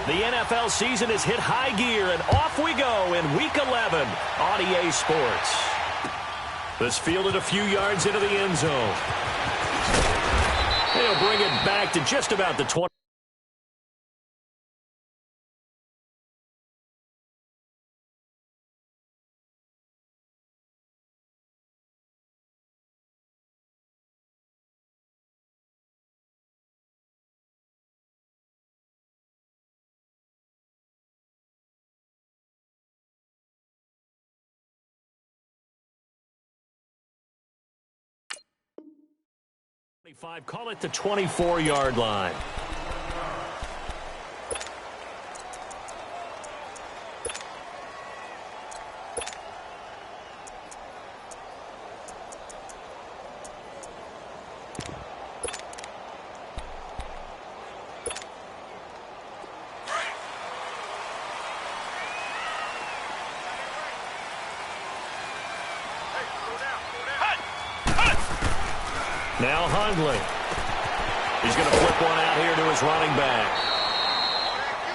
The NFL season has hit high gear, and off we go in Week 11 on EA Sports. This fielded a few yards into the end zone. They'll bring it back to just about the 20. Call it the 24-yard line. Now Hundley. He's going to flip one out here to his running back.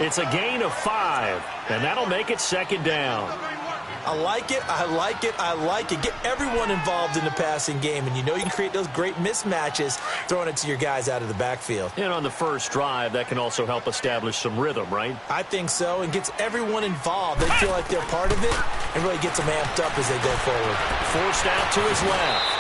It's a gain of 5, and that'll make it second down. I like it, I like it, I like it. Get everyone involved in the passing game, and you know you can create those great mismatches throwing it to your guys out of the backfield. And on the first drive, that can also help establish some rhythm, right? I think so, and gets everyone involved. They feel like they're part of it, and really gets them amped up as they go forward. Forced out to his left.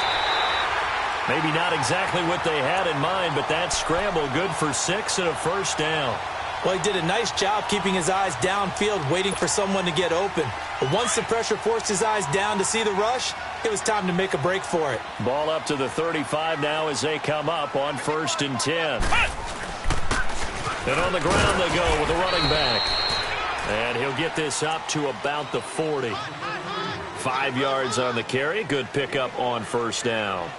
Maybe not exactly what they had in mind, but that scramble good for 6 and a first down. Well, he did a nice job keeping his eyes downfield, waiting for someone to get open. But once the pressure forced his eyes down to see the rush, it was time to make a break for it. Ball up to the 35 now as they come up on 1st and 10. And on the ground they go with the running back. And he'll get this up to about the 40. 5 yards on the carry. Good pickup on first down.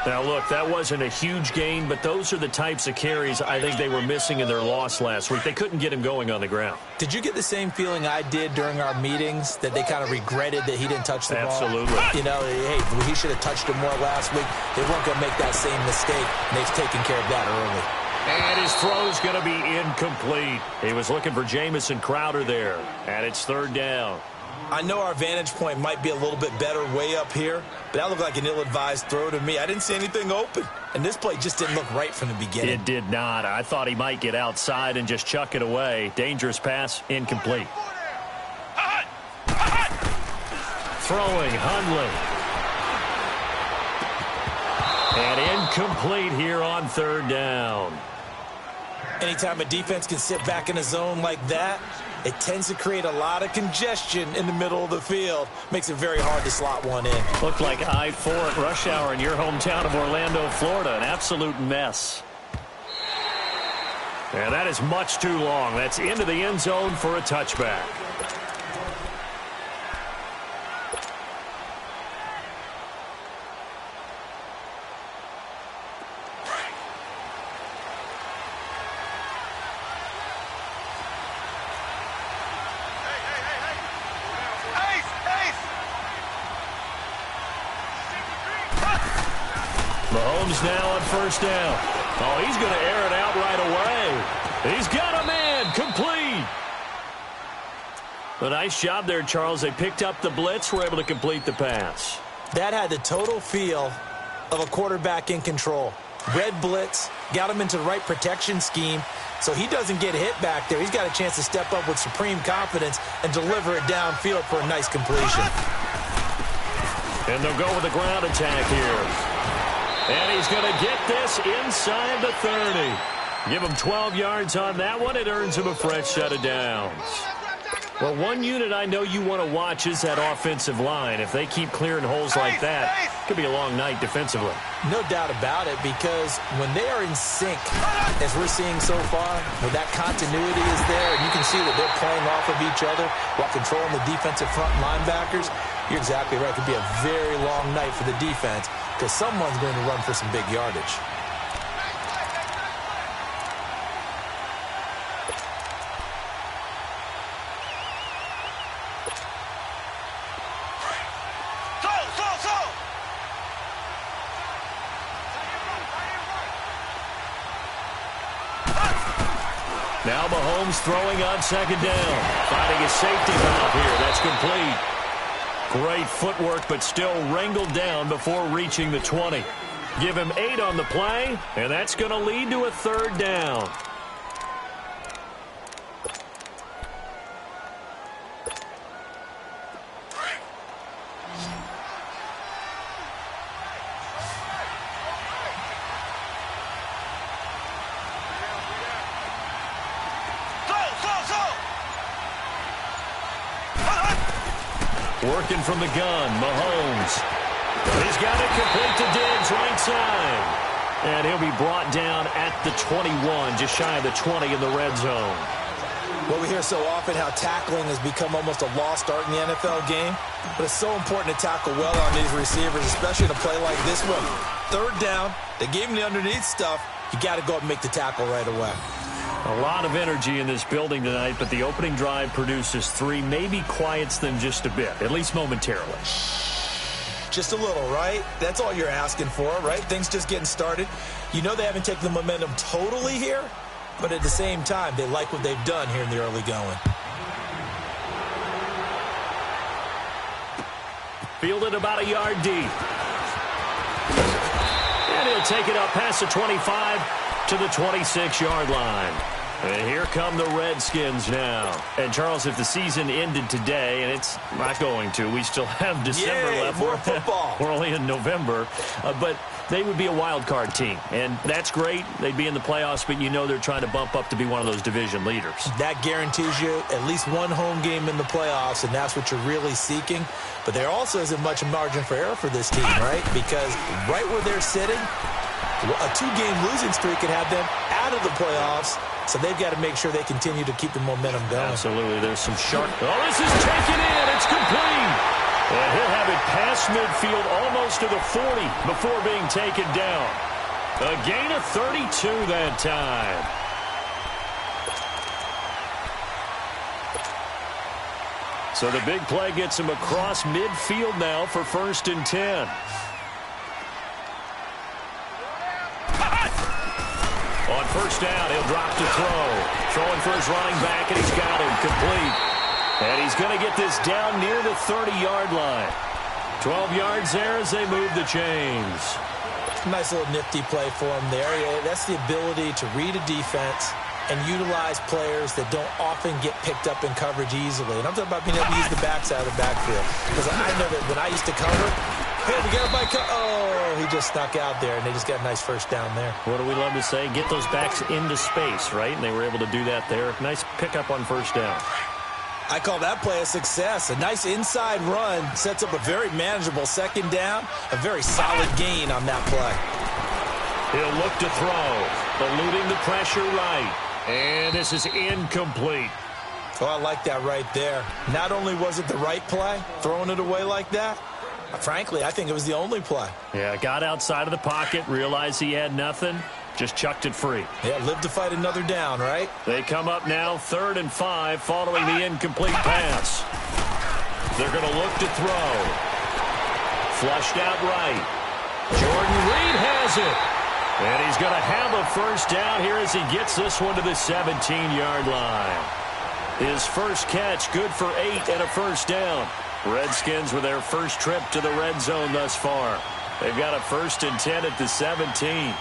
Now, look, that wasn't a huge gain, but those are the types of carries I think they were missing in their loss last week. They couldn't get him going on the ground. Did you get the same feeling I did during our meetings, that they kind of regretted that he didn't touch the ball? Absolutely. You know, hey, he should have touched it more last week. They weren't going to make that same mistake, and they've taken care of that early. And his throw's going to be incomplete. He was looking for Jamison Crowder there, and it's 3rd down. I know our vantage point might be a little bit better way up here, but that looked like an ill-advised throw to me. I didn't see anything open, and this play just didn't look right from the beginning. It did not. I thought he might get outside and just chuck it away. Dangerous pass, incomplete. Throwing, Hundley. And incomplete here on 3rd down. Anytime a defense can sit back in a zone like that, it tends to create a lot of congestion in the middle of the field. Makes it very hard to slot one in. Looked like I-4 at rush hour in your hometown of Orlando, Florida. An absolute mess. And that is much too long. That's into the end zone for a touchback. Mahomes now on 1st down. Oh, he's going to air it out right away. He's got a man, complete. A nice job there, Charles. They picked up the blitz, were able to complete the pass. That had the total feel of a quarterback in control. Red blitz, got him into the right protection scheme, so he doesn't get hit back there. He's got a chance to step up with supreme confidence and deliver it downfield for a nice completion. And they'll go with the ground attack here. And he's going to get this inside the 30. Give him 12 yards on that one. It earns him a fresh set of downs. Well, one unit I know you want to watch is that offensive line. If they keep clearing holes like that, it could be a long night defensively. No doubt about it, because when they are in sync, as we're seeing so far, when that continuity is there, and you can see that they're playing off of each other while controlling the defensive front linebackers, you're exactly right. It could be a very long night for the defense, because someone's going to run for some big yardage. Now Mahomes throwing on second down. Finding a safety valve here. That's complete. Great footwork, but still wrangled down before reaching the 20. Give him 8 on the play, and that's going to lead to a third down. Working from the gun, Mahomes. He's got it complete to Diggs, right side. And he'll be brought down at the 21, just shy of the 20 in the red zone. Well, we hear so often how tackling has become almost a lost art in the NFL game. But it's so important to tackle well on these receivers, especially in a play like this one. Third down, they gave him the underneath stuff. You got to go up and make the tackle right away. A lot of energy in this building tonight, but the opening drive produces 3, maybe quiets them just a bit, at least momentarily. Just a little, right? That's all you're asking for, right? Things just getting started. You know they haven't taken the momentum totally here, but at the same time, they like what they've done here in the early going. Fielded about a yard deep. And he'll take it up past the 25 to the 26-yard line. And here come the Redskins now. And, Charles, if the season ended today, and it's not going to, we still have December left. More football. We're only in November. But they would be a wild card team. And that's great. They'd be in the playoffs, but you know they're trying to bump up to be one of those division leaders. That guarantees you at least one home game in the playoffs, and that's what you're really seeking. But there also isn't much margin for error for this team, right? Because right where they're sitting, a 2-game losing streak could have them out of the playoffs. So they've got to make sure they continue to keep the momentum going. Absolutely. There's some sharp. Oh, this is taken in. It's complete. And he'll have it past midfield almost to the 40 before being taken down. A gain of 32 that time. So the big play gets him across midfield now for 1st and 10. On 1st down, he'll drop to throw. Throwing for his running back, and he's got him complete. And he's going to get this down near the 30-yard line. 12 yards there as they move the chains. Nice little nifty play for him there. That's the ability to read a defense and utilize players that don't often get picked up in coverage easily. And I'm talking about being able to use the backside of the backfield. Because I know that when I used to cover, hey, we got a bike. Oh, he just snuck out there, and they just got a nice 1st down there. What do we love to say? Get those backs into space, right? And they were able to do that there. Nice pickup on 1st down. I call that play a success. A nice inside run sets up a very manageable 2nd down. A very solid gain on that play. He'll look to throw. Eluding the pressure right. And this is incomplete. Oh, I like that right there. Not only was it the right play, throwing it away like that, frankly, I think it was the only play. Yeah, got outside of the pocket, realized he had nothing, just chucked it free. Yeah, live to fight another down, right? They come up now 3rd and 5 following the incomplete pass. They're going to look to throw. Flushed out right. Jordan Reed has it. And he's going to have a 1st down here as he gets this one to the 17-yard line. His first catch, good for 8 and a 1st down. Redskins with their first trip to the red zone thus far. They've got a 1st and 10 at the 17.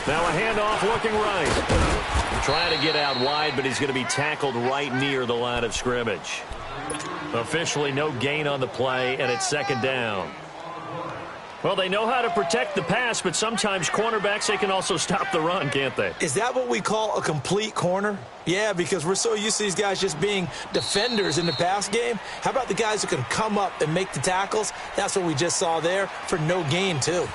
Now a handoff looking right. Trying to get out wide, but he's going to be tackled right near the line of scrimmage. Officially no gain on the play, and it's 2nd down. Well, they know how to protect the pass, but sometimes cornerbacks, they can also stop the run, can't they? Is that what we call a complete corner? Yeah, because we're so used to these guys just being defenders in the pass game. How about the guys who can come up and make the tackles? That's what we just saw there for no gain, too.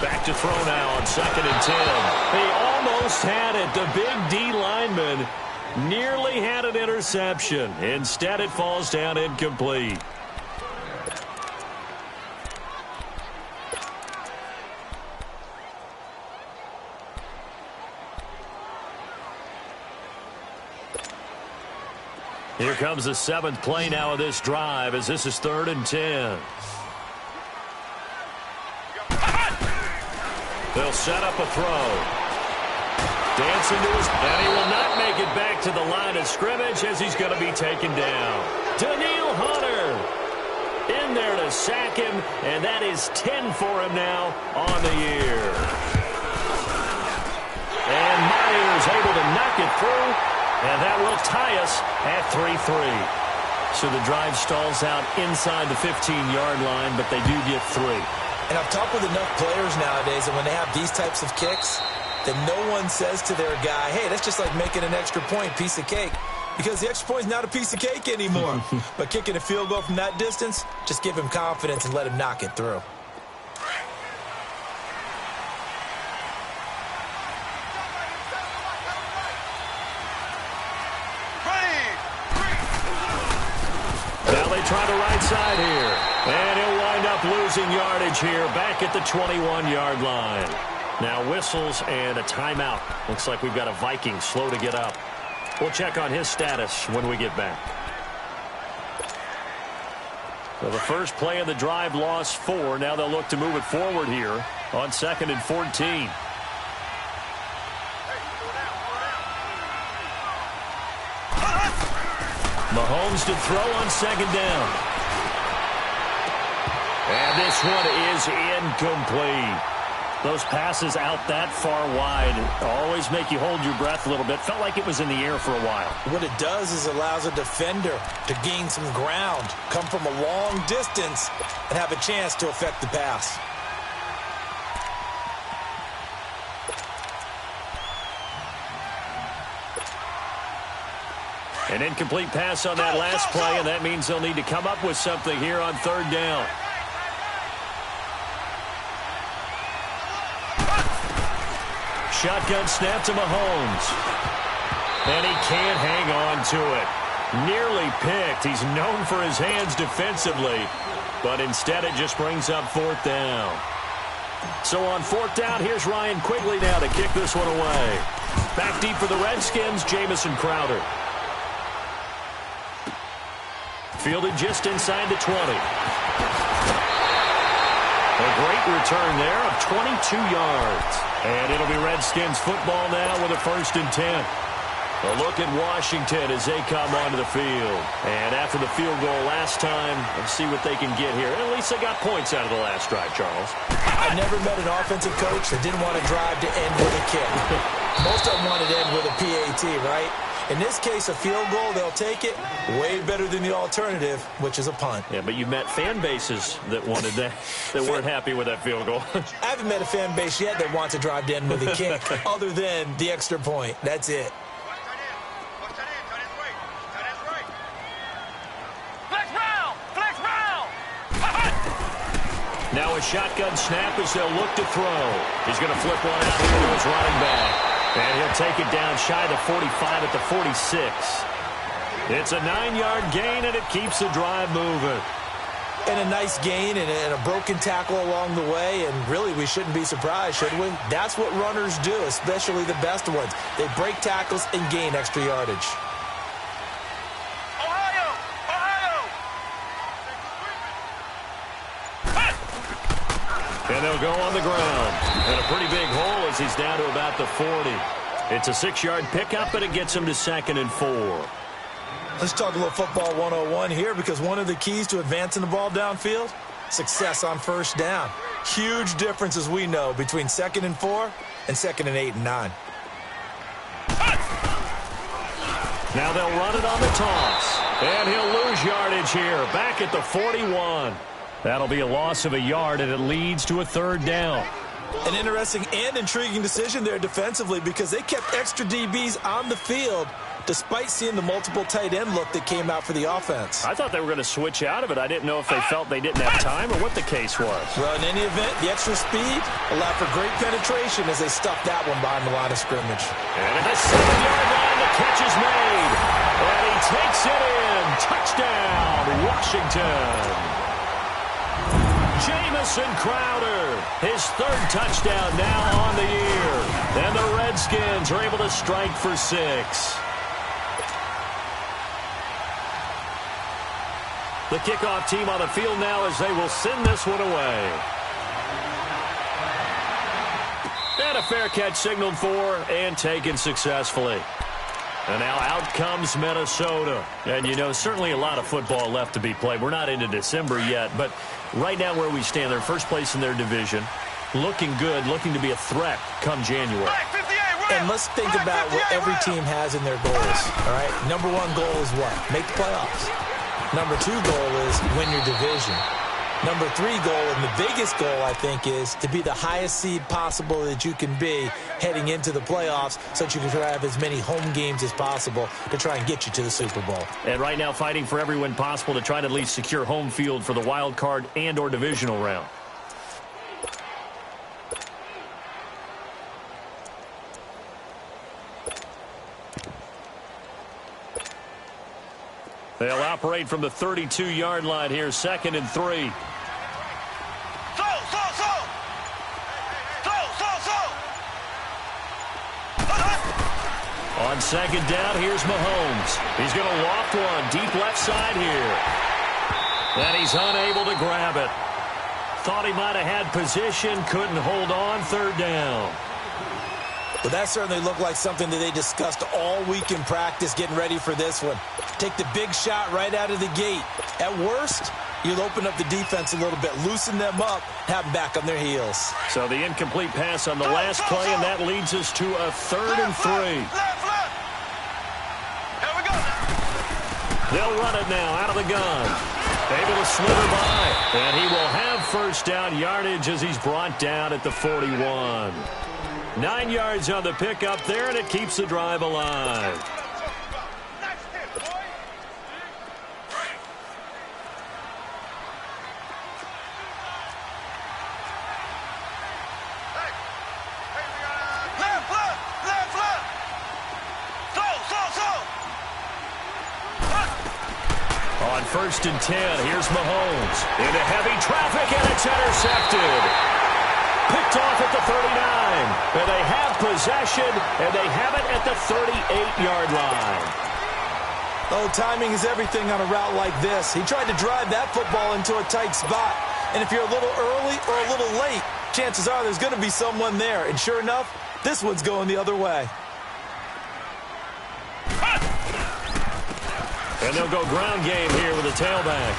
Back to throw now on 2nd and 10. He almost had it. The big D lineman nearly had an interception. Instead, it falls down incomplete. Here comes the 7th play now of this drive as this is 3rd and 10. They'll set up a throw. Dancing to his, and he will not make it back to the line of scrimmage as he's going to be taken down. Daniil Hunter in there to sack him, and that is 10 for him now on the year. And Myers able to knock it through, and that will tie us at 3-3. So the drive stalls out inside the 15-yard line, but they do get 3. And I've talked with enough players nowadays, and when they have these types of kicks, that no one says to their guy, hey, that's just like making an extra point, piece of cake. Because the extra point is not a piece of cake anymore. But kicking a field goal from that distance, just give him confidence and let him knock it through. Now they try the right side here. And he'll wind up losing yardage here back at the 21-yard line. Now whistles and a timeout. Looks like we've got a Viking slow to get up. We'll check on his status when we get back. So the first play of the drive lost 4. Now they'll look to move it forward here on 2nd and 14. Mahomes to throw on 2nd down. And this one is incomplete. Those passes out that far wide always make you hold your breath a little bit. Felt like it was in the air for a while. What it does is allows a defender to gain some ground, come from a long distance, and have a chance to affect the pass. An incomplete pass on that last play, and that means they'll need to come up with something here on 3rd down. Shotgun snap to Mahomes. And he can't hang on to it. Nearly picked. He's known for his hands defensively. But instead it just brings up 4th down. So on 4th down, here's Ryan Quigley now to kick this one away. Back deep for the Redskins, Jamison Crowder. Fielded just inside the 20. A great return there of 22 yards. And it'll be Redskins football now with a 1st and 10. A look at Washington as they come onto the field. And after the field goal last time, let's see what they can get here. At least they got points out of the last drive, Charles. I never met an offensive coach that didn't want to drive to end with a kick. Most of them want to end with a PAT, right? In this case, a field goal, they'll take it. Way better than the alternative, which is a punt. Yeah, but you've met fan bases that wanted that, that weren't happy with that field goal. I haven't met a fan base yet that wants to drive to end with a kick, other than the extra point. That's it. Now a shotgun snap as they'll look to throw. He's going to flip one out here to his running back. And he'll take it down shy of the 45 at the 46. It's a 9-yard gain, and it keeps the drive moving. And a nice gain and a broken tackle along the way. And really, we shouldn't be surprised, should we? That's what runners do, especially the best ones. They break tackles and gain extra yardage. And they'll go on the ground. And a pretty big hole as he's down to about the 40. It's a 6-yard pickup, but it gets him to 2nd and 4. Let's talk a little football 101 here, because one of the keys to advancing the ball downfield, success on 1st down. Huge difference, as we know, between 2nd and 4 and 2nd and 8 and 9. Now they'll run it on the toss. And he'll lose yardage here, back at the 41. That'll be a loss of a yard, and it leads to a 3rd down. An interesting and intriguing decision there defensively, because they kept extra DBs on the field despite seeing the multiple tight end look that came out for the offense. I thought they were going to switch out of it. I didn't know if they felt they didn't have time or what the case was. Well, in any event, the extra speed allowed for great penetration as they stuffed that one behind the line of scrimmage. And at the 7-yard line, the catch is made. And he takes it in. Touchdown, Washington. Jamison Crowder, his 3rd touchdown now on the year. And the Redskins are able to strike for 6. The kickoff team on the field now as they will send this one away. And a fair catch signaled for and taken successfully. And now out comes Minnesota. And, you know, certainly a lot of football left to be played. We're not into December yet, but right now where we stand, they're first place in their division. Looking good, looking to be a threat come January. And let's think about what every team has in their goals, all right? Number one goal is what? Make the playoffs. Number two goal is win your division. Number three goal, and the biggest goal, I think, is to be the highest seed possible that you can be heading into the playoffs so that you can try to have as many home games as possible to try and get you to the Super Bowl. And right now fighting for every win possible to try to at least secure home field for the wild card and or divisional round. They'll operate from the 32-yard line here, 2nd and 3. On 2nd down, here's Mahomes. He's going to loft one deep left side here. And he's unable to grab it. Thought he might have had position, couldn't hold on, 3rd down. Well, that certainly looked like something that they discussed all week in practice getting ready for this one. Take the big shot right out of the gate. At worst, you'll open up the defense a little bit, loosen them up, have them back on their heels. So the incomplete pass on the last play, and that leads us to a 3rd and 3. Here we go. They'll run it now out of the gun. Able to slither by, and he will have 1st down yardage as he's brought down at the 41. 9 yards on the pickup there, and it keeps the drive alive. On 1st and 10, here's Mahomes. Into heavy traffic, and it's intercepted. Picked off at the 39. And they have possession, and they have it at the 38-yard line. Oh, timing is everything on a route like this. He tried to drive that football into a tight spot. And if you're a little early or a little late, chances are there's going to be someone there. And sure enough, this one's going the other way. And they'll go ground game here with a tailback.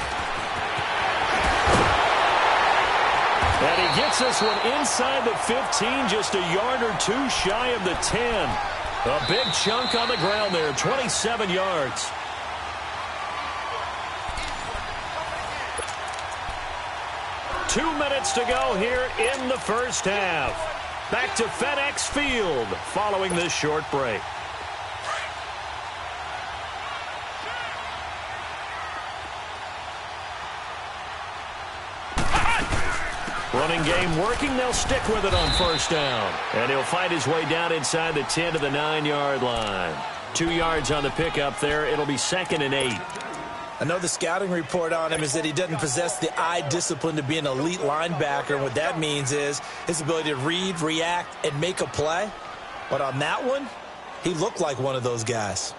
And he gets this one inside the 15, just a yard or two shy of the 10. A big chunk on the ground there, 27 yards. Two minutes to go here in the first half. Back to FedEx Field following this short break. Running game working. They'll stick with it on 1st down. And he'll fight his way down inside the 10 to the 9-yard line. 2 yards on the pickup there. It'll be 2nd and 8. I know the scouting report on him is that he doesn't possess the eye discipline to be an elite linebacker. And what that means is his ability to read, react, and make a play. But on that one, he looked like one of those guys.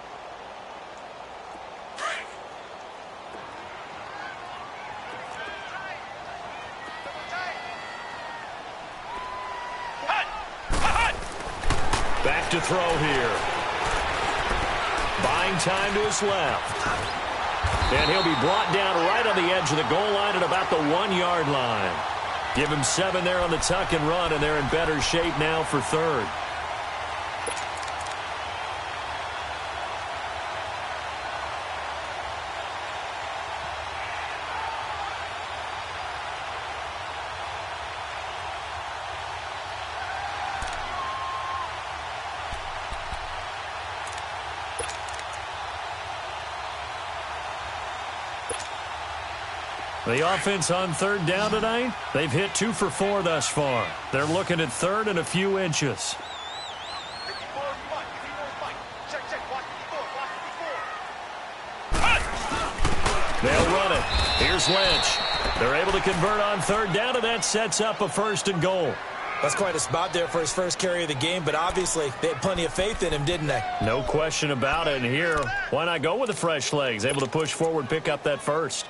Back to throw here. Buying time to his left. And he'll be brought down right on the edge of the goal line at about the 1-yard line. Give him 7 there on the tuck and run, and they're in better shape now for 3rd. The offense on 3rd down tonight, they've hit 2 for 4 thus far. They're looking at 3rd and a few inches. They'll run it. Here's Lynch. They're able to convert on 3rd down, and that sets up a 1st and goal. That's quite a spot there for his first carry of the game, but obviously they had plenty of faith in him, didn't they? No question about it. And here, why not go with the fresh legs? Able to push forward, pick up that 1st.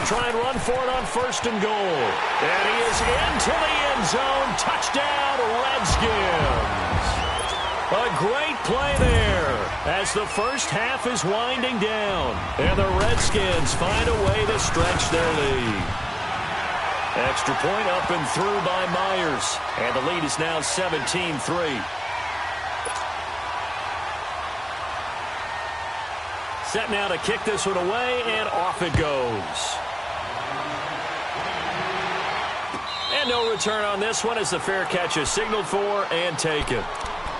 try and run for it on 1st and goal. And he is into the end zone. Touchdown, Redskins. A great play there as the first half is winding down. And the Redskins find a way to stretch their lead. Extra point up and through by Myers. And the lead is now 17-3. Set now to kick this one away, and off it goes. And no return on this one as the fair catch is signaled for and taken.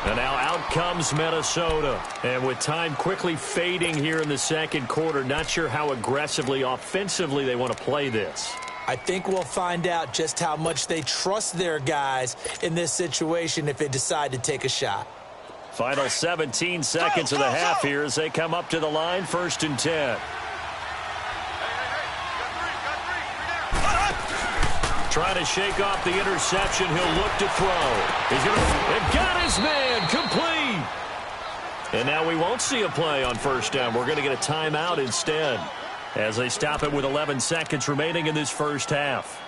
And now out comes Minnesota. And with time quickly fading here in the second quarter, not sure how aggressively, offensively they want to play this. I think we'll find out just how much they trust their guys in this situation if they decide to take a shot. Final 17 seconds of the half here as they come up to the line, 1st and 10. Trying to shake off the interception. He'll look to throw. He's going to... It got his man. Complete. And now we won't see a play on 1st down. We're going to get a timeout instead as they stop it with 11 seconds remaining in this first half.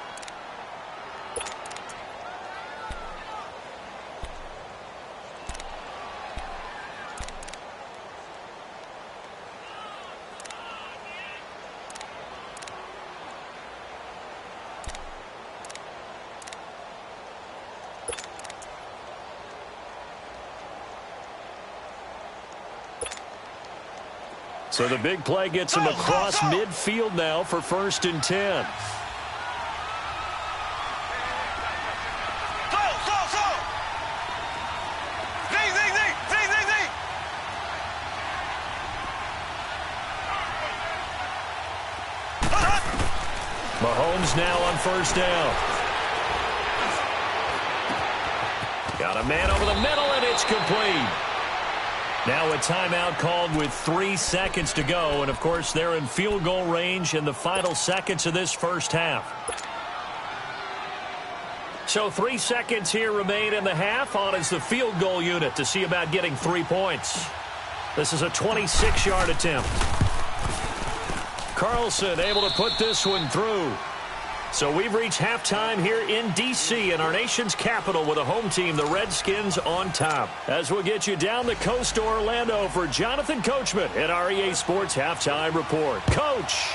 So the big play gets him across midfield now for 1st and 10. Mahomes now on 1st down. Got a man over the middle, and it's complete. Now a timeout called with 3 seconds to go. And, of course, they're in field goal range in the final seconds of this first half. So 3 seconds here remain in the half. On is the field goal unit to see about getting 3 points. This is a 26-yard attempt. Carlson able to put this one through. So we've reached halftime here in D.C. in our nation's capital with a home team, the Redskins, on top. As we'll get you down the coast to Orlando for Jonathan Coachman at our EA Sports Halftime Report. Coach.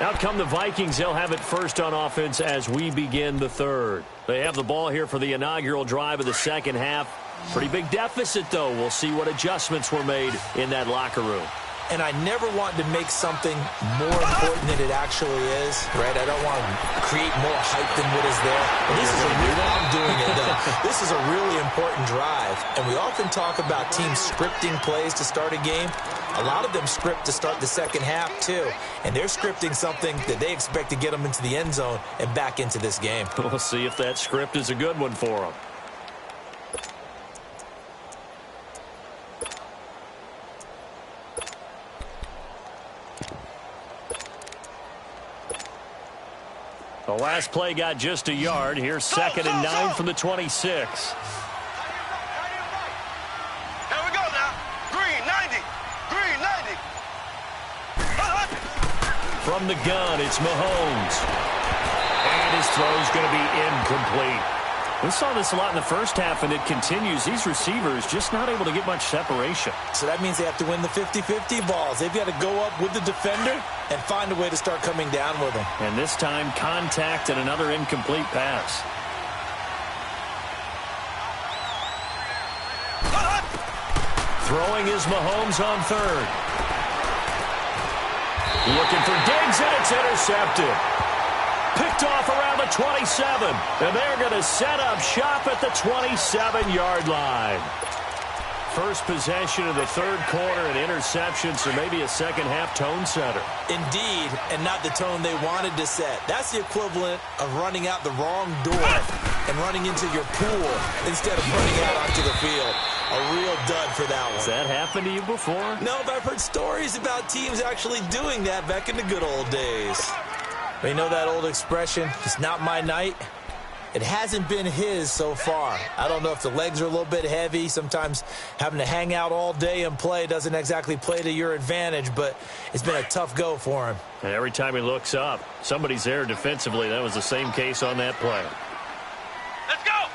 Out come the Vikings. They'll have it first on offense as we begin the third. They have the ball here for the inaugural drive of the second half. Pretty big deficit, though. We'll see what adjustments were made in that locker room. And I never want to make something more important than it actually is, right? I don't want to create more hype than what is there. But this is I'm doing it, though. This is a really important drive. And we often talk about teams scripting plays to start a game. A lot of them script to start the second half, too. And they're scripting something that they expect to get them into the end zone and back into this game. We'll see if that script is a good one for them. The last play got just a yard. Here's 2nd and 9 from the 26. Here we go now. Green 90. Green 90. From the gun, it's Mahomes. And his throw's going to be incomplete. We saw this a lot in the first half, and it continues. These receivers just not able to get much separation. So that means they have to win the 50-50 balls. They've got to go up with the defender and find a way to start coming down with them. And this time, contact and another incomplete pass. Throwing is Mahomes on 3rd. Looking for Diggs, and it's intercepted. Picked off around the 27, and they're going to set up shop at the 27-yard line. First possession of the third quarter, an interception, so maybe a second-half tone setter. Indeed, and not the tone they wanted to set. That's the equivalent of running out the wrong door and running into your pool instead of running out onto the field. A real dud for that one. Has that happened to you before? No, but I've heard stories about teams actually doing that back in the good old days. You know that old expression, it's not my night? It hasn't been his so far. I don't know if the legs are a little bit heavy. Sometimes having to hang out all day and play doesn't exactly play to your advantage, but it's been a tough go for him. And every time he looks up, somebody's there defensively. That was the same case on that play. Let's go!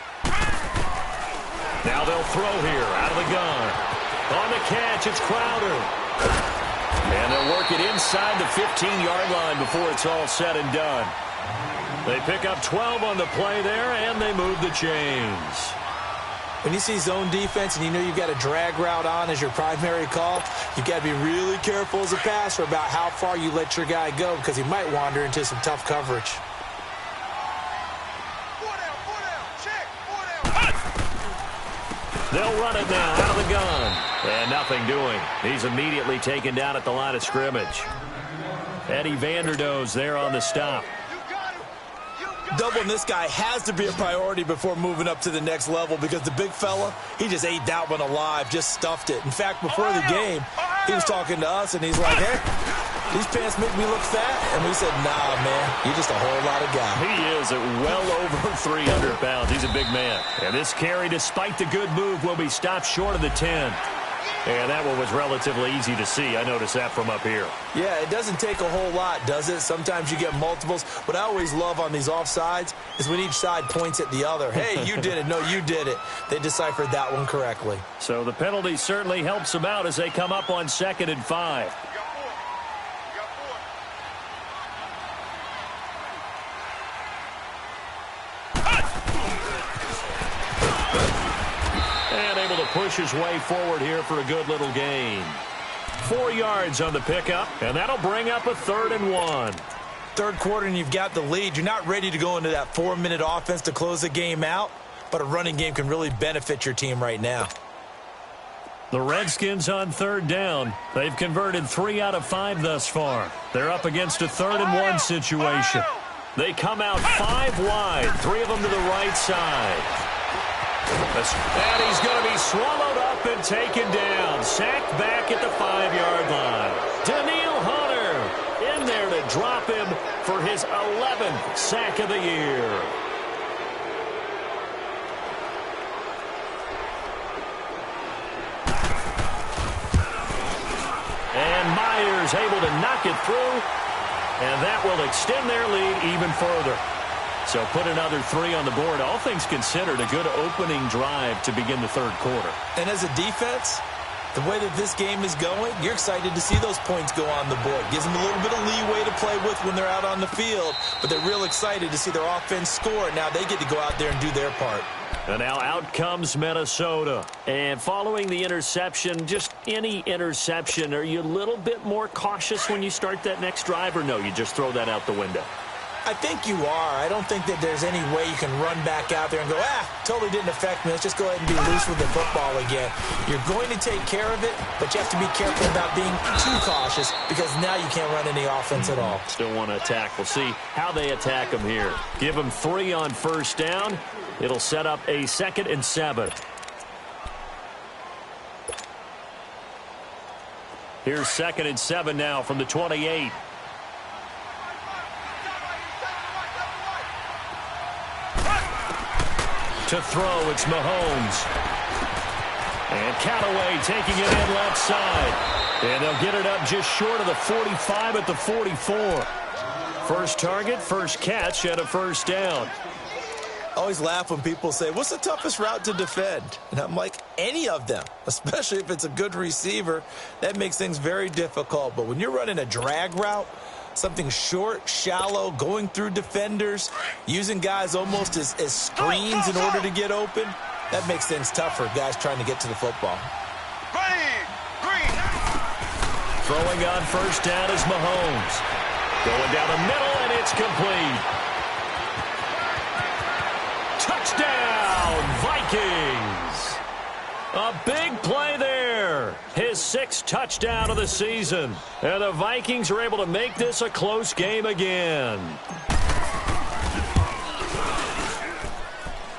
Now they'll throw here out of the gun. On the catch, it's Crowder. And they'll work it inside the 15-yard line before it's all said and done. They pick up 12 on the play there, and they move the chains. When you see zone defense and you know you've got a drag route on as your primary call, you've got to be really careful as a passer about how far you let your guy go because he might wander into some tough coverage. They'll run it now out of the gun. And nothing doing. He's immediately taken down at the line of scrimmage. Eddie Vanderdoes there on the stop. Doubling this guy has to be a priority before moving up to the next level because the big fella, he just ate that one alive, just stuffed it. In fact, before the game, he was talking to us, and he's like, hey, these pants make me look fat. And we said, nah, man, you're just a whole lot of guy. He is at well over 300 pounds. He's a big man. And this carry, despite the good move, will be stopped short of the 10. And that one was relatively easy to see. I noticed that from up here. Yeah, it doesn't take a whole lot, does it? Sometimes you get multiples. What I always love on these offsides is when each side points at the other. Hey, you did it. No, you did it. They deciphered that one correctly. So the penalty certainly helps them out as they come up on 2nd and 5. Able to push his way forward here for a good little gain. 4 yards on the pickup, and that'll bring up a 3rd and 1. Third quarter and you've got the lead. You're not ready to go into that 4-minute offense to close the game out, but a running game can really benefit your team right now. The Redskins on 3rd down. They've converted 3 out of 5 thus far. They're up against a 3rd and 1 situation. They come out 5 wide, 3 of them to the right side. And he's going to be swallowed up and taken down. Sacked back at the 5-yard line. Daniil Hunter in there to drop him for his 11th sack of the year. And Myers able to knock it through. And that will extend their lead even further. So put another 3 on the board. All things considered, a good opening drive to begin the 3rd quarter. And as a defense, the way that this game is going, you're excited to see those points go on the board. Gives them a little bit of leeway to play with when they're out on the field, but they're real excited to see their offense score. Now they get to go out there and do their part. And now out comes Minnesota. And following the interception, just any interception, are you a little bit more cautious when you start that next drive, or no, you just throw that out the window? I think you are. I don't think that there's any way you can run back out there and go, totally didn't affect me. Let's just go ahead and be loose with the football again. You're going to take care of it, but you have to be careful about being too cautious because now you can't run any offense at all. Still want to attack. We'll see how they attack them here. Give them 3 on 1st down. It'll set up a 2nd and 7. Here's 2nd and 7 now from the 28. To throw, it's Mahomes. And Callaway taking it in left side. And they'll get it up just short of the 45 at the 44. First target, first catch at a 1st down. I always laugh when people say, what's the toughest route to defend? And I'm like, any of them, especially if it's a good receiver. That makes things very difficult. But when you're running a drag route, something short, shallow, going through defenders, using guys almost as screens in order to get open, that makes things tough for guys trying to get to the football. Throwing on 1st down is Mahomes. Going down the middle, and it's complete. Touchdown, Vikings! A big play there. His 6th touchdown of the season. And the Vikings are able to make this a close game again.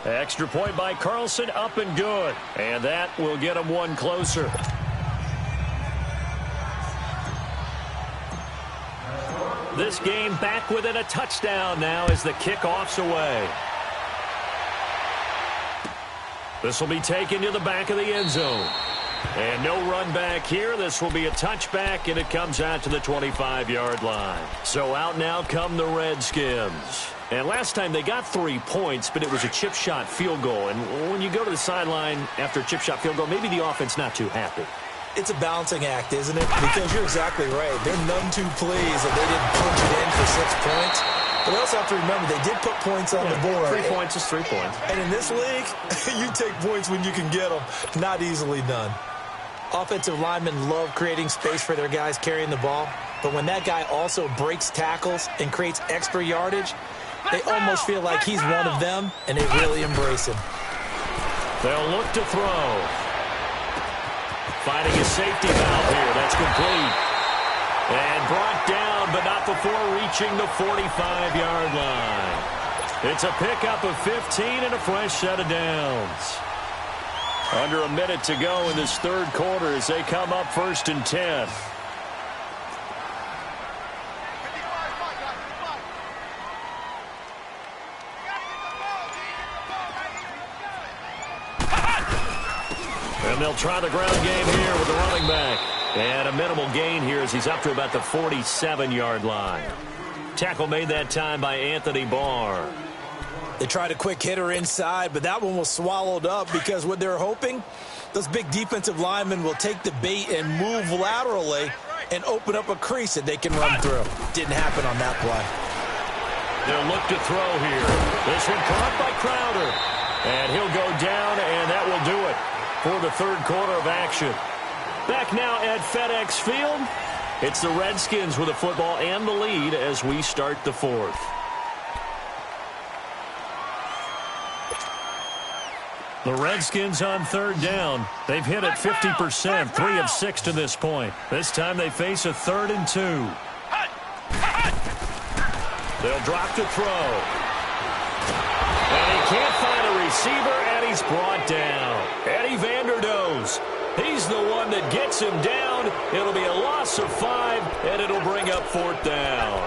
Extra point by Carlson, up and good. And that will get him 1 closer. This game back within a touchdown now as the kickoff's away. This will be taken to the back of the end zone. And no run back here. This will be a touchback, and it comes out to the 25-yard line. So out now come the Redskins. And last time they got 3 points, but it was a chip shot field goal. And when you go to the sideline after a chip shot field goal, maybe the offense not too happy. It's a balancing act, isn't it? Because you're exactly right. They're none too pleased that they didn't punch it in for 6 points. But they also have to remember they did put points on the board. 3 points is 3 points. And in this league, you take points when you can get them. Not easily done. Offensive linemen love creating space for their guys carrying the ball. But when that guy also breaks tackles and creates extra yardage, they almost feel like he's one of them, and they really embrace him. They'll look to throw. Finding a safety valve here. That's complete. And brought down, but not before reaching the 45-yard line. It's a pickup of 15 and a fresh set of downs. Under a minute to go in this third quarter as they come up 1st and 10. And they'll try the ground game here with the running back. And a minimal gain here as he's up to about the 47-yard line. Tackle made that time by Anthony Barr. They tried a quick hitter inside, but that one was swallowed up because what they're hoping, those big defensive linemen will take the bait and move laterally and open up a crease that they can run through. Didn't happen on that play. They'll look to throw here. This one caught by Crowder. And he'll go down, and that will do it for the third quarter of action. Back now at FedEx Field, it's the Redskins with the football and the lead as we start the fourth. The Redskins on third down. They've hit it 50%, 3 of 6 to this point. This time they face a 3rd and 2. They'll drop to throw. And he can't find a receiver, and he's brought down. Eddie Vanderdoes. He's the one that gets him down. It'll be a loss of 5, and it'll bring up 4th down.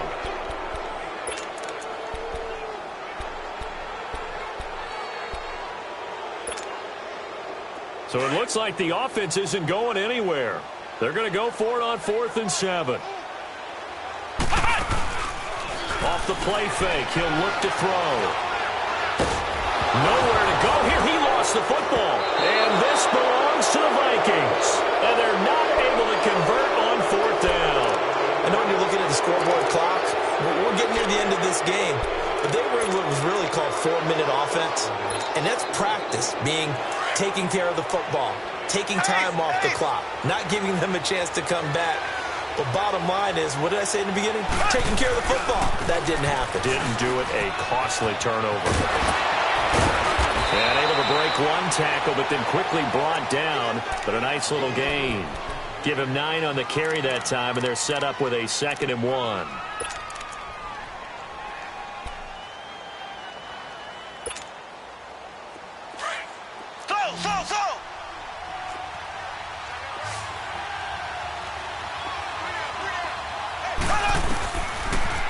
So it looks like the offense isn't going anywhere. They're going to go for it on 4th and 7. Off the play fake, he'll look to throw. Nowhere to go here. He lost the football. And this belongs to the Vikings. And they're not able to convert on 4th down. I know when you're looking at the scoreboard clock, we're getting near the end of this game. But they were in what was really called 4-minute offense. And that's practice, being taking care of the football, taking time off the clock, not giving them a chance to come back. But bottom line is, what did I say in the beginning? Taking care of the football. That didn't happen. Didn't do it. A costly turnover. And able to break one tackle, but then quickly brought down. But a nice little gain. Give him 9 on the carry that time, and they're set up with a 2nd and 1.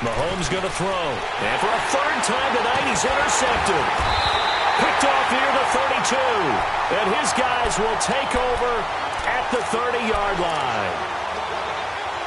Mahomes going to throw. And for a 3rd time tonight, he's intercepted. Picked off near the 32. And his guys will take over at the 30-yard line.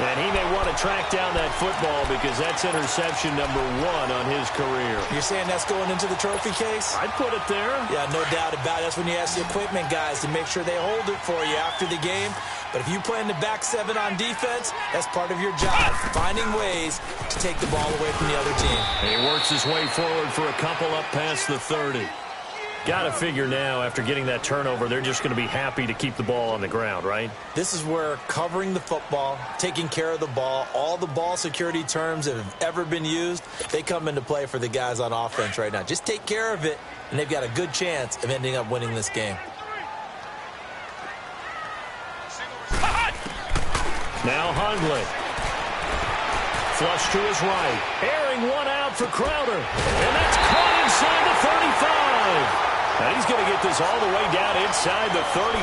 And he may want to track down that football because that's interception number 1 on his career. You're saying that's going into the trophy case? I'd put it there. Yeah, no doubt about it. That's when you ask the equipment guys to make sure they hold it for you after the game. But if you play in the back 7 on defense, that's part of your job, finding ways to take the ball away from the other team. And he works his way forward for a couple up past the 30. Got to figure now, after getting that turnover, they're just going to be happy to keep the ball on the ground, right? This is where covering the football, taking care of the ball, all the ball security terms that have ever been used, they come into play for the guys on offense right now. Just take care of it, and they've got a good chance of ending up winning this game. Now Hundley. Flush to his right. Airing one out for Crowder. And that's caught inside the 35. And he's going to get this all the way down inside the 35.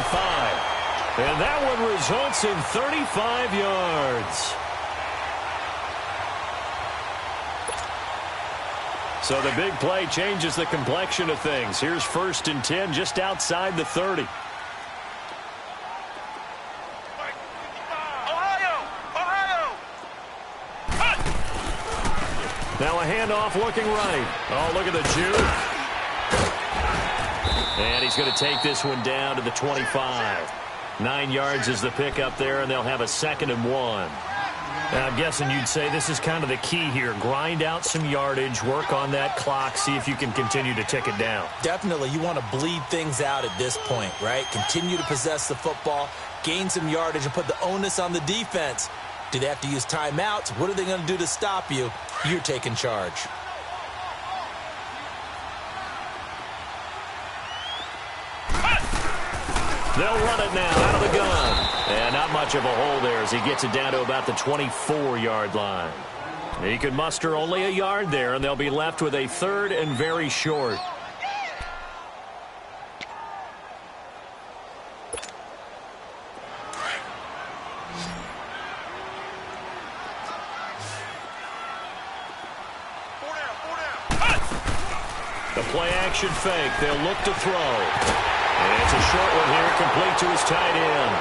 And that one results in 35 yards. So the big play changes the complexion of things. Here's 1st and 10 just outside the 30. Now a handoff looking right. Oh, look at the juke. And he's going to take this one down to the 25. 9 yards is the pickup there, and they'll have a 2nd and 1. Now, I'm guessing you'd say this is kind of the key here. Grind out some yardage, work on that clock, see if you can continue to tick it down. Definitely. You want to bleed things out at this point, right? Continue to possess the football, gain some yardage, and put the onus on the defense. Do they have to use timeouts? What are they going to do to stop you? You're taking charge. They'll run it now out of the gun. And not much of a hole there as he gets it down to about the 24-yard line. He could muster only a yard there, and they'll be left with a 3rd and very short. The play-action fake. They'll look to throw. And it's a short one here, complete to his tight end.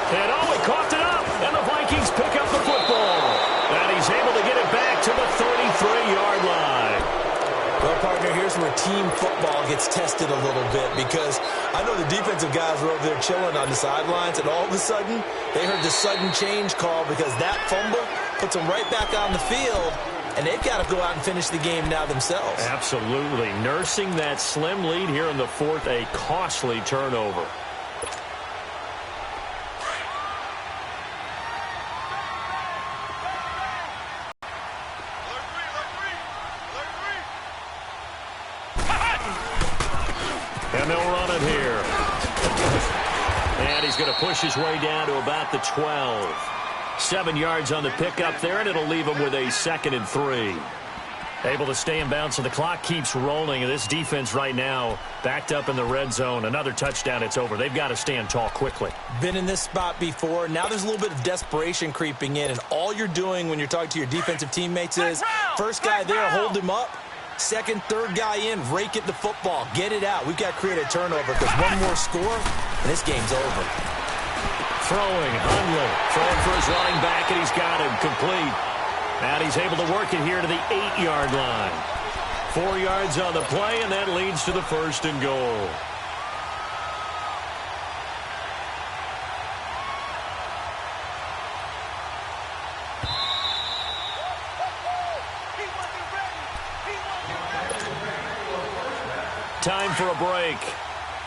And oh, he coughed it up, and the Vikings pick up the football. And he's able to get it back to the 33-yard line. Well, partner, here's where team football gets tested a little bit because I know the defensive guys were over there chilling on the sidelines, and all of a sudden, they heard the sudden change call because that fumble puts them right back on the field. And they've got to go out and finish the game now themselves. Absolutely. Nursing that slim lead here in the 4th, a costly turnover. And they'll run it here. And he's going to push his way down to about the 12. 7 yards on the pickup there, and it'll leave him with a 2nd and 3. Able to stay in bounds, so the clock keeps rolling. And this defense right now backed up in the red zone. Another touchdown, it's over. They've got to stand tall quickly. Been in this spot before. Now there's a little bit of desperation creeping in, and all you're doing when you're talking to your defensive teammates is first guy there, hold him up. Second, third guy in, rake at the football. Get it out. We've got to create a turnover because one more score, and this game's over. Throwing, Hundley, throwing for his running back, and he's got him complete. And he's able to work it here to the 8-yard line. 4 yards on the play, and that leads to the 1st and goal. Time for a break.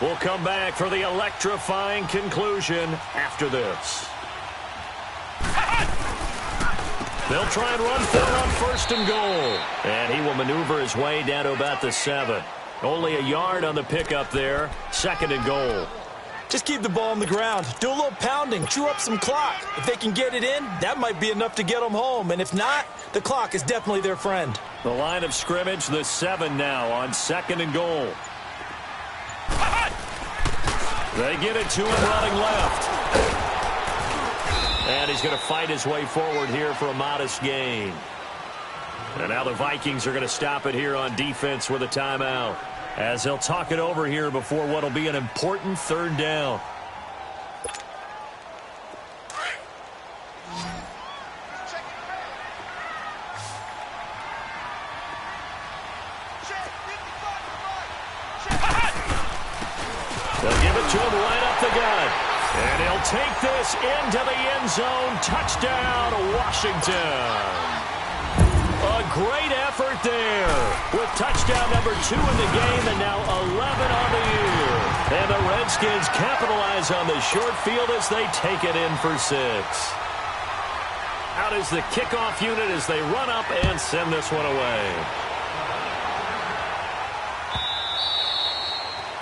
We'll come back for the electrifying conclusion after this. They'll try and run for it on 1st and goal. And he will maneuver his way down to about the 7. Only a yard on the pickup there. 2nd and goal. Just keep the ball on the ground. Do a little pounding. Chew up some clock. If they can get it in, that might be enough to get them home. And if not, the clock is definitely their friend. The line of scrimmage, the 7 now on 2nd and goal. They get it to him running left. And he's going to fight his way forward here for a modest gain. And now the Vikings are going to stop it here on defense with a timeout, as they'll talk it over here before what will be an important 3rd down. They'll give it to him right up the gut. And he'll take this into the end zone. Touchdown, Washington. A great effort there with touchdown number 2 in the game and now 11 on the year. And the Redskins capitalize on the short field as they take it in for 6. Out is the kickoff unit as they run up and send this one away.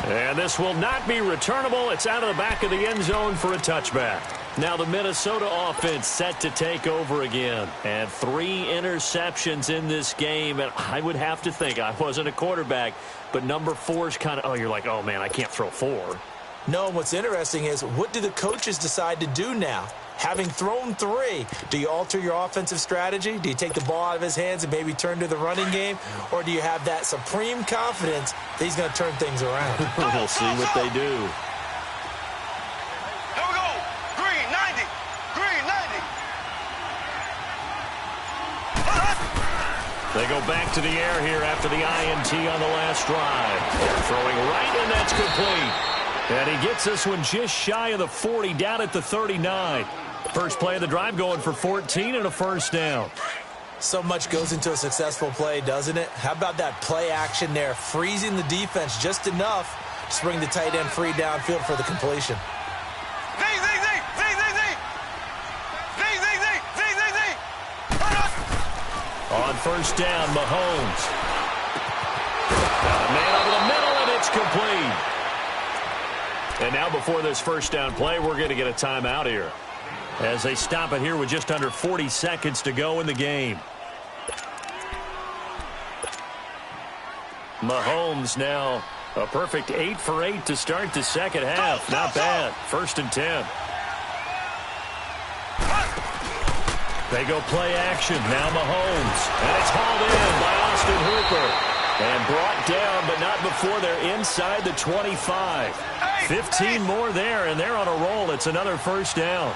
And this will not be returnable. It's out of the back of the end zone for a touchback. Now the Minnesota offense set to take over again. And 3 interceptions in this game. And I would have to think, I wasn't a quarterback, but number 4 is kind of, oh, you're like, oh, man, I can't throw 4. No, what's interesting is what do the coaches decide to do now? Having thrown 3, do you alter your offensive strategy? Do you take the ball out of his hands and maybe turn to the running game? Or do you have that supreme confidence that he's going to turn things around? We'll see what they do. Here we go. Green, 90. Green, 90. They go back to the air here after the INT on the last drive. They're throwing right, and that's complete. And he gets this one just shy of the 40, down at the 39. First play of the drive going for 14 and a first down. So much goes into a successful play, doesn't it? How about that play action there, freezing the defense just enough to bring the tight end free downfield for the completion. On first down, Mahomes. Got a man over the middle, and it's complete. And now before this first down play, we're going to get a timeout here, as they stop it here with just under 40 seconds to go in the game. Mahomes now a perfect 8 for 8 to start the second half. Not bad. First and 10. They go play action. Now Mahomes. And it's hauled in by Austin Hooper. And brought down, but not before they're inside the 25. 15 more there, and they're on a roll. It's another first down.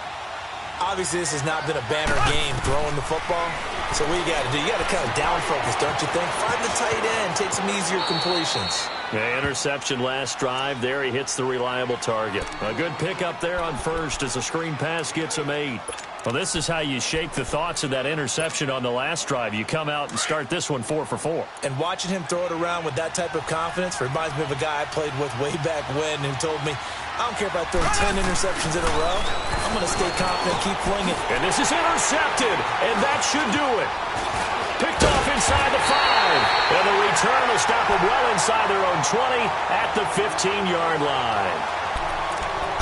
Obviously, this has not been a banner game throwing the football. So what you got to do, you got to kind of down focus, don't you think? Find the tight end, take some easier completions. Yeah, interception last drive. There he hits the reliable target. A good pickup there on first as a screen pass gets him 8. Well, this is how you shake the thoughts of that interception on the last drive. You come out and start this one 4 for 4. And watching him throw it around with that type of confidence reminds me of a guy I played with way back when who told me, I don't care if I throw 10 interceptions in a row. I'm going to stay confident, keep flinging. And this is intercepted, and that should do it. Picked off inside the 5. And the return will stop them well inside their own 20 at the 15-yard line.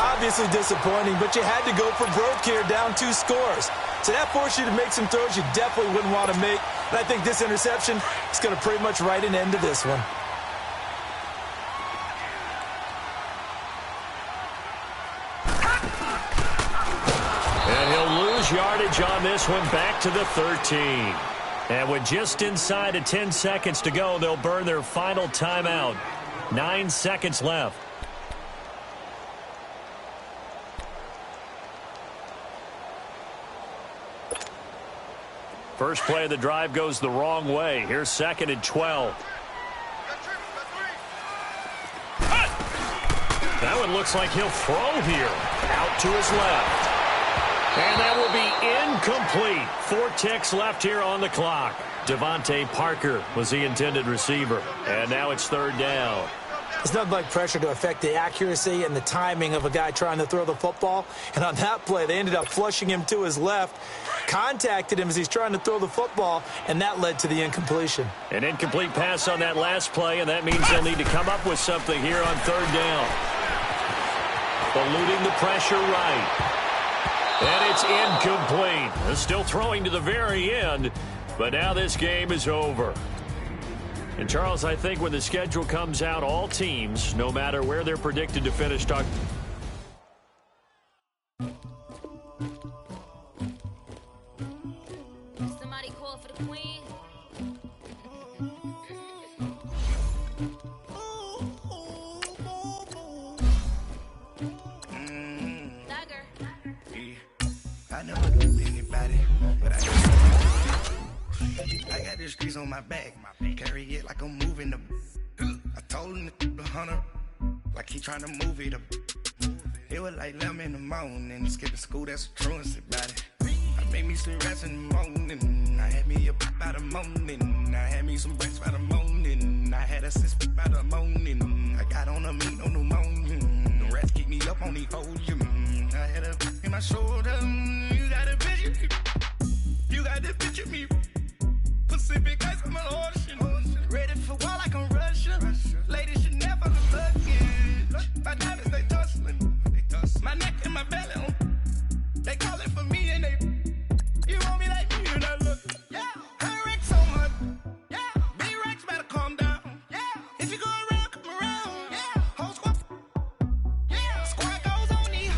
Obviously disappointing, but you had to go for broke here, down 2 scores. So that forced you to make some throws you definitely wouldn't want to make. And I think this interception is going to pretty much write an end to this one. And he'll lose yardage on this one, back to the 13. And with just inside of 10 seconds to go, they'll burn their final timeout. 9 seconds left. First play of the drive goes the wrong way. Here's second and 12. That one looks like he'll throw here. Out to his left. And that will be incomplete. 4 ticks left here on the clock. Devontae Parker was the intended receiver. And now it's third down. It's nothing like pressure to affect the accuracy and the timing of a guy trying to throw the football. And on that play, they ended up flushing him to his left, contacted him as he's trying to throw the football, and that led to the incompletion. An incomplete pass on that last play, and that means they'll need to come up with something here on third down. Eluding the pressure right. And it's incomplete. They're still throwing to the very end, but now this game is over. And, Charles, I think when the schedule comes out, all teams, no matter where they're predicted to finish, Somebody call for the queen. Dagger. I never knew anybody, but I got the streets on my back. Carry it like I'm moving the. I told him to the hunter, like he trying to move it up. It was like 11 in the morning, skipping school, that's a truancy about it. I made me some rats in the morning. I had me a pop by the morning. I had me some breaks by the morning. I had a sis by the morning. I got on a meat on the morning. The rats keep me up on the podium. I had a in my shoulder. You got a picture. You got the picture me. Pacific ice, I'm an ocean. Ready for war like I'm Russian. Ladies should never look luggage. My diamonds, they tussling. My neck and my belly. They calling for me and they. You want me like me and I look. Yeah. I wreck so much. Yeah. B-Rex better calm down. Yeah. If you go around, come around. Yeah. Whole squad. Yeah. Squad goes on me.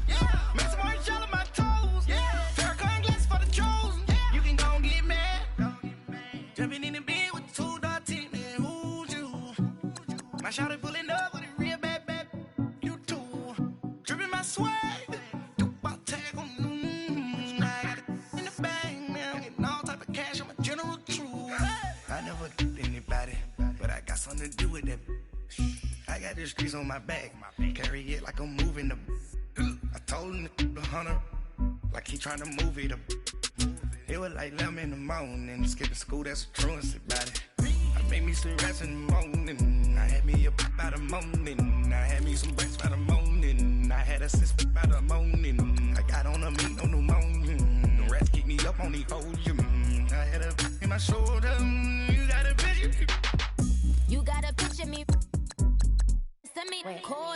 Yeah. Make some orange gel on my toes. Jumping in the bed with 2 dark teeth, man, who's you? My shawty pulling up with a real bad, you too. Dripping my swag, about tag on, I got it in the bag, man, getting all type of cash, I'm a general true. I never did anybody, but I got something to do with that. I got the streets on my back, carry it like I'm moving the. I told him the hunter, like he trying to move it up. It was like 11 in the morning, skipping school, that's a truancy about it. I made me some rats in the morning, I had me a pop by the morning, I had me some breaks by the morning, I had a sis by the morning, I got on a meat on the morning, the rats kicked me up on the podium, I had a in my shoulder, you got a picture. You got a picture me. Send me call